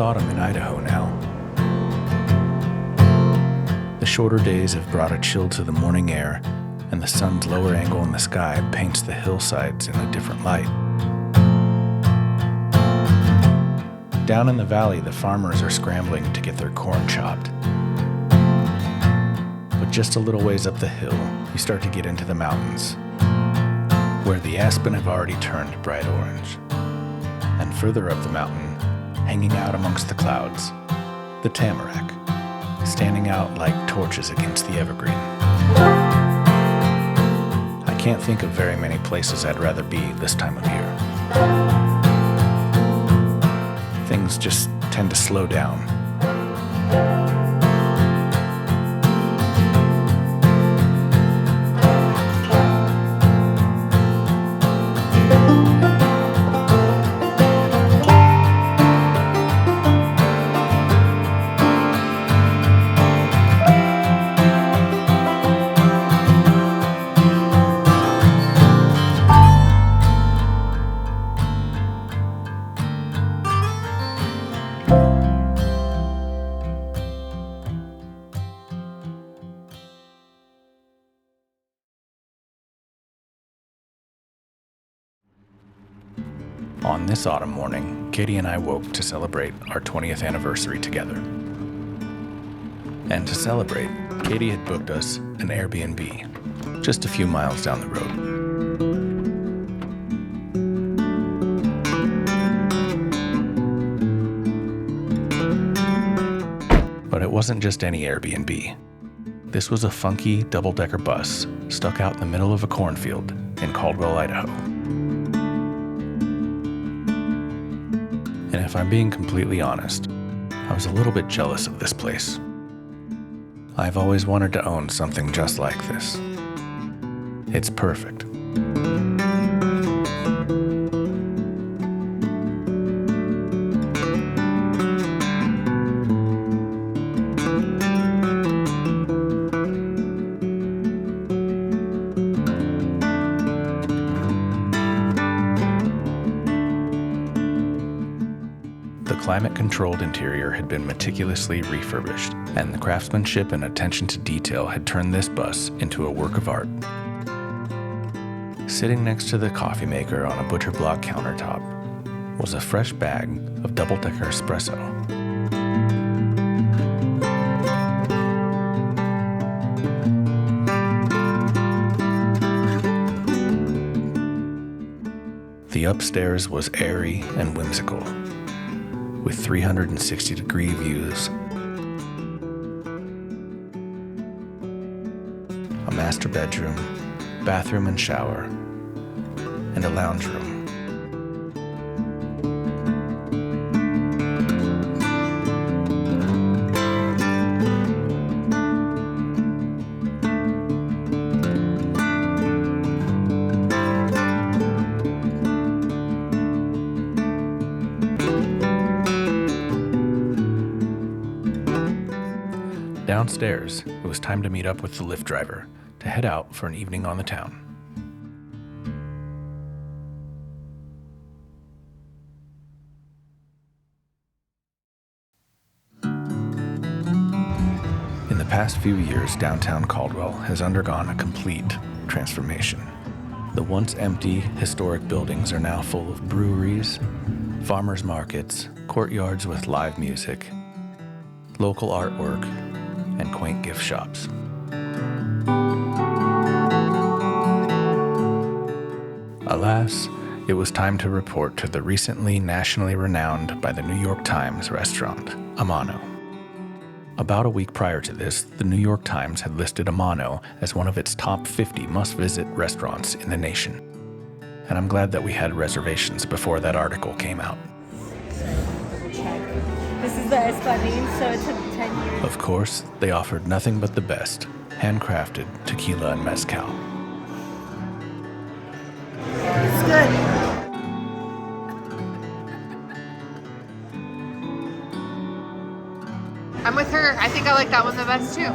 autumn in Idaho now. The shorter days have brought a chill to the morning air, and the sun's lower angle in the sky paints the hillsides in a different light. Down in the valley, the farmers are scrambling to get their corn chopped. But just a little ways up the hill, you start to get into the mountains, where the aspen have already turned bright orange. And further up the mountain, hanging out amongst the clouds, the tamarack, standing out like torches against the evergreen. I can't think of very many places I'd rather be this time of year. Things just tend to slow down. On this autumn morning, Katie and I woke to celebrate our 20th anniversary together. And to celebrate, Katie had booked us an Airbnb, just a few miles down the road. But it wasn't just any Airbnb. This was a funky double-decker bus stuck out in the middle of a cornfield in Caldwell, Idaho. And if I'm being completely honest, I was a little bit jealous of this place. I've always wanted to own something just like this. It's perfect. The climate-controlled interior had been meticulously refurbished, and the craftsmanship and attention to detail had turned this bus into a work of art. Sitting next to the coffee maker on a butcher block countertop was a fresh bag of double-decker espresso. The upstairs was airy and whimsical, with 360-degree views. A master bedroom, bathroom and shower, and a lounge room. Downstairs, it was time to meet up with the Lyft driver to head out for an evening on the town. In the past few years, downtown Caldwell has undergone a complete transformation. The once empty, historic buildings are now full of breweries, farmers markets, courtyards with live music, local artwork, and quaint gift shops. Alas, it was time to report to the recently nationally renowned by the New York Times restaurant, Amano. About a week prior to this, the New York Times had listed Amano as one of its top 50 must-visit restaurants in the nation. And I'm glad that we had reservations before that article came out. This is the Espadín, so it took 10 years. Of course, they offered nothing but the best, handcrafted tequila and mezcal. It's good. I'm with her. I think I like that one the best too.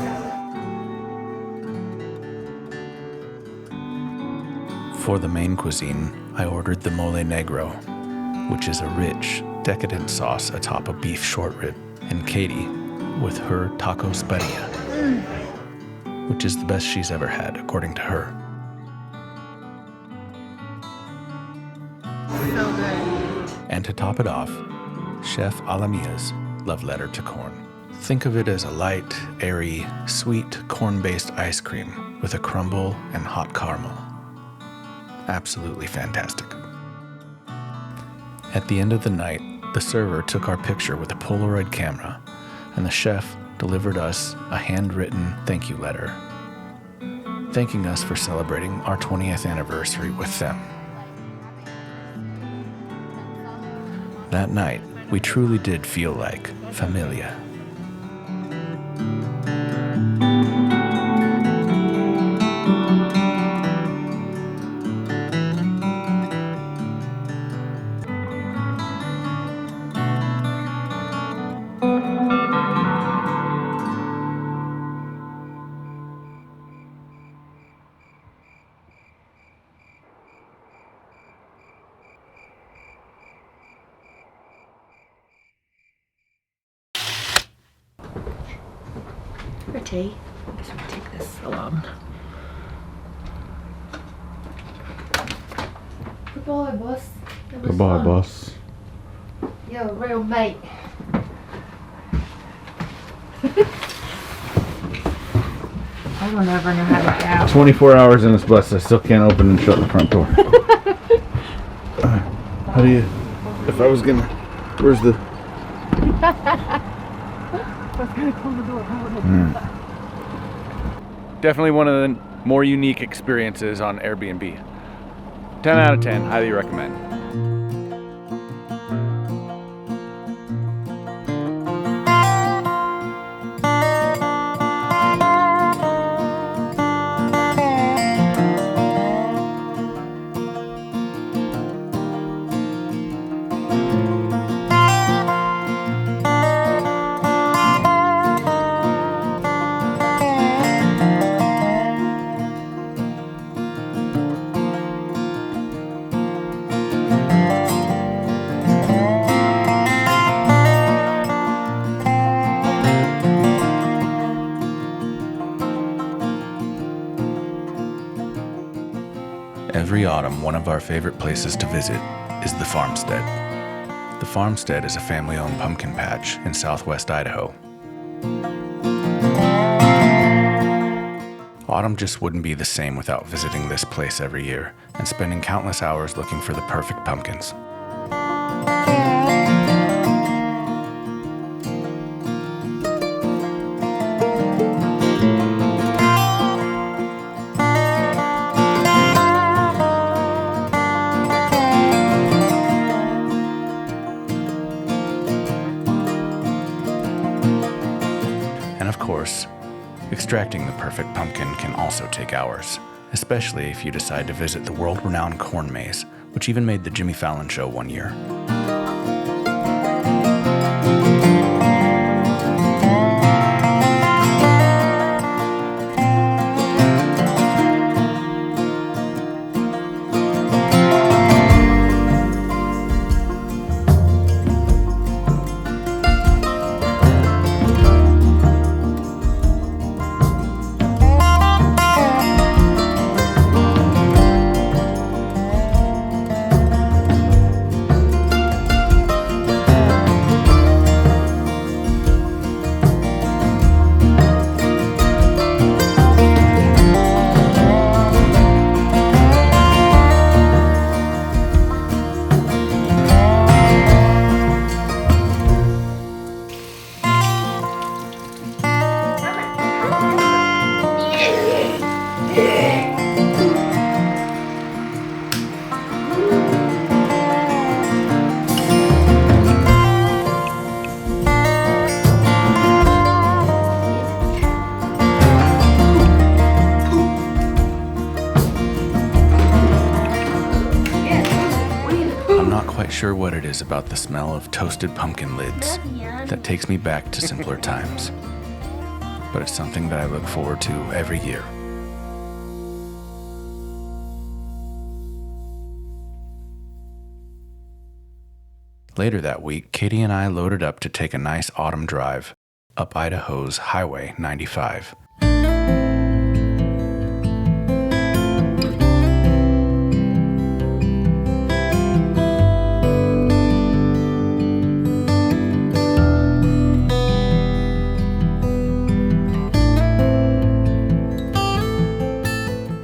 For the main cuisine, I ordered the mole negro, which is a rich, decadent sauce atop a beef short rib, and Katie with her taco spadilla, which is the best she's ever had, according to her. So good. And to top it off, Chef Alamia's love letter to corn. Think of it as a light, airy, sweet, corn-based ice cream with a crumble and hot caramel. Absolutely fantastic. At the end of the night, the server took our picture with a Polaroid camera, and the chef delivered us a handwritten thank you letter, thanking us for celebrating our 20th anniversary with them. That night, we truly did feel like familia. Pretty. I guess we can take this along. Goodbye, boss. It was Goodbye, fun. boss. You're a real mate. I don't ever know how to get out. 24 hours in this bus, I still can't open and shut the front door. How do you... If I was gonna... Where's the... Definitely one of the more unique experiences on Airbnb. 10 out of 10, highly recommend. Every autumn, one of our favorite places to visit is the Farmstead. The Farmstead is a family-owned pumpkin patch in southwest Idaho. Autumn just wouldn't be the same without visiting this place every year and spending countless hours looking for the perfect pumpkins. And of course, extracting the perfect pumpkin can also take hours, especially if you decide to visit the world-renowned corn maze, which even made the Jimmy Fallon show one year. Sure what it is about the smell of toasted pumpkin lids that takes me back to simpler times, but it's something that I look forward to every year. Later that week, Katie and I loaded up to take a nice autumn drive up Idaho's Highway 95.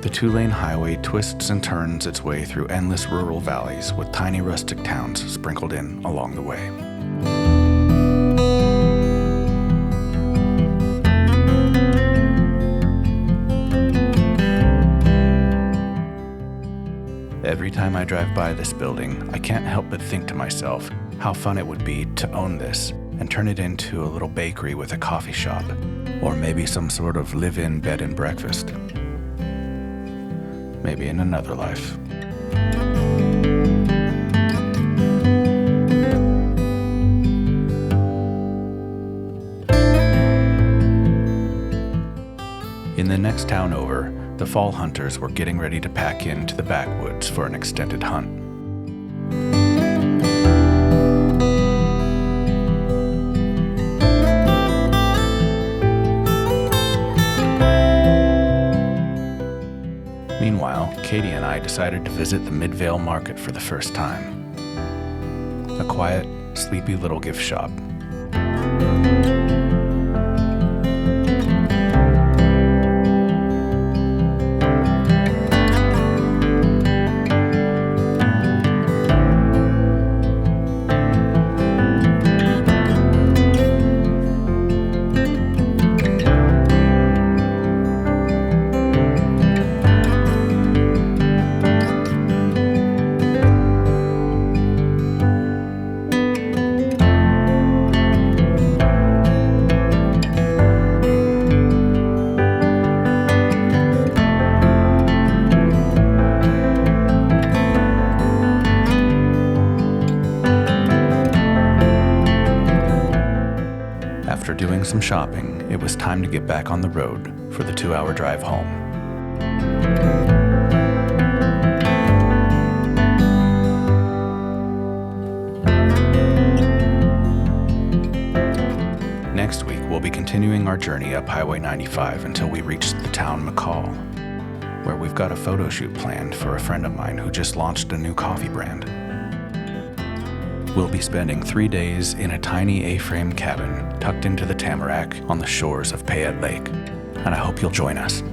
The two-lane highway twists and turns its way through endless rural valleys with tiny rustic towns sprinkled in along the way. Every time I drive by this building, I can't help but think to myself how fun it would be to own this and turn it into a little bakery with a coffee shop, or maybe some sort of live-in bed and breakfast. Maybe in another life. In the next town over, the fall hunters were getting ready to pack into the backwoods for an extended hunt. Meanwhile, Katie and I decided to visit the Midvale Market for the first time. A quiet, sleepy little gift shop. After doing some shopping, it was time to get back on the road for the 2-hour drive home. Next week, we'll be continuing our journey up Highway 95 until we reach the town McCall, where we've got a photo shoot planned for a friend of mine who just launched a new coffee brand. We'll be spending 3 days in a tiny A-frame cabin tucked into the tamarack on the shores of Payette Lake, and I hope you'll join us.